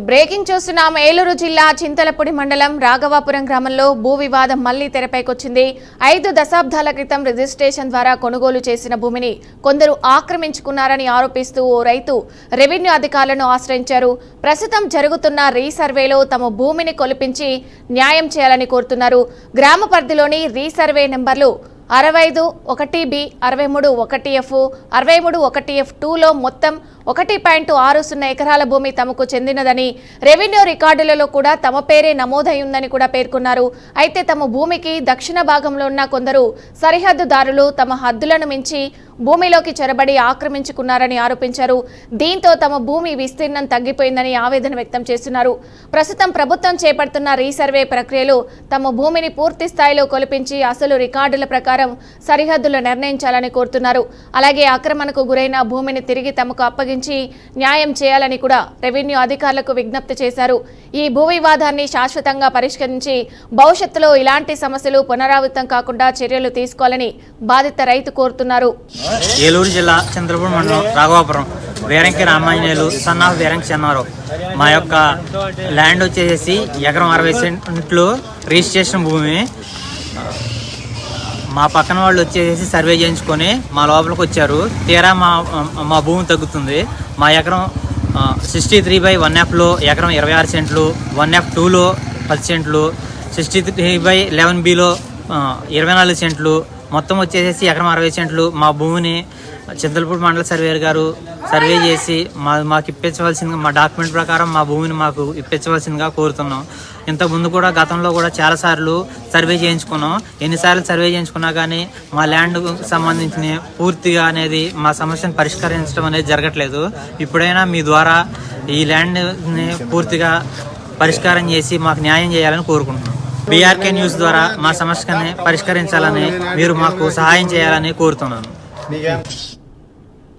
Breaking చూస్తున్నాం. ఏలూరు జిల్లా చింతలపూడి మండలం రాఘవాపురం గ్రామంలో భూ వివాదం మళ్లీ తెరపైకొచ్చింది. 5 దశాబ్దాల క్రితం రిజిస్ట్రేషన్ ద్వారా కొనుగోలు చేసిన భూమిని కొందరు ఆక్రమించుకున్నారని ఆరోపిస్తూ ఓ రైతు రెవెన్యూ అధికారులను ఆశ్రయించారు. ప్రస్తుతం జరుగుతున్న రీసర్వేలో తమ భూమిని కొలిపించి న్యాయం చేయాలని కోరుతున్నారు. గ్రామ పరిధిలోని రీసర్వే నెంబర్లు 65-1B, 63-1F, 63-1F2లో మొత్తం 1.60 ఎకరాల భూమి తమకు చెందినదని, రెవెన్యూ రికార్డులలో కూడా తమ పేరే నమోదై ఉందని కూడా పేర్కొన్నారు. అయితే తమ భూమికి దక్షిణ భాగంలో ఉన్న కొందరు సరిహద్దుదారులు తమ హద్దులను మించి భూమిలోకి చొరబడి ఆక్రమించుకున్నారని ఆరోపించారు. దీంతో తమ భూమి విస్తీర్ణం తగ్గిపోయిందని ఆవేదన వ్యక్తం చేస్తున్నారు. ప్రస్తుతం ప్రభుత్వం చేపడుతున్న రీసర్వే ప్రక్రియలో తమ భూమిని పూర్తి స్థాయిలో కొలిపించి అసలు రికార్డుల ప్రకారం సరిహద్దులు నిర్ణయించాలని కోరుతున్నారు. అలాగే ఆక్రమణకు గురైన భూమిని తిరిగి తమకు అప్పగించి న్యాయం చేయాలని కూడా రెవెన్యూ అధికారులకు విజ్ఞప్తి చేశారు. ఈ భూ వివాదాన్ని శాశ్వతంగా పరిష్కరించి భవిష్యత్తులో ఇలాంటి సమస్యలు పునరావృతం కాకుండా చర్యలు తీసుకోవాలని బాధిత రైతు కోరుతున్నారు. ఏలూరు జిల్లా చింతలపూడి మండలం రాఘవాపురం వేరంకి రామాంజనేయులు సన్ ఆఫ్ వేరంకి చెన్నారావు. మా యొక్క ల్యాండ్ వచ్చేసి ఎకరం 60 సెంట్లు రిజిస్ట్రేషన్ భూమి. మా పక్కన వాళ్ళు వచ్చేసి సర్వే చేయించుకొని మా లోపలికి వచ్చారు. తీరా మా భూమి తగ్గుతుంది. మా ఎకరం 63/1Fలో ఎకరం 26 సెంట్లు, 1F2లో 10 సెంట్లు, 63/11Bలో 24 సెంట్లు, మొత్తం వచ్చేసి ఎకరం 60 సెంట్లు మా భూమిని చింతలపూడి మండల సర్వేయర్ గారు సర్వే చేసి మాకు ఇప్పించవలసిందిగా, మా డాక్యుమెంట్ ప్రకారం మా భూమిని మాకు ఇప్పించవలసిందిగా కోరుతున్నాం. ఇంతకుముందు కూడా గతంలో కూడా చాలాసార్లు సర్వే చేయించుకున్నాం. ఎన్నిసార్లు సర్వే చేయించుకున్నా కానీ మా ల్యాండ్కు సంబంధించిన పూర్తిగా అనేది మా సమస్యను పరిష్కరించడం అనేది జరగట్లేదు. ఇప్పుడైనా మీ ద్వారా ఈ ల్యాండ్ని పూర్తిగా పరిష్కారం చేసి మాకు న్యాయం చేయాలని కోరుకుంటున్నాం. బీఆర్కే న్యూస్ ద్వారా మా సమస్యని పరిష్కరించాలని, మీరు మాకు సహాయం చేయాలని కోరుతున్నాను.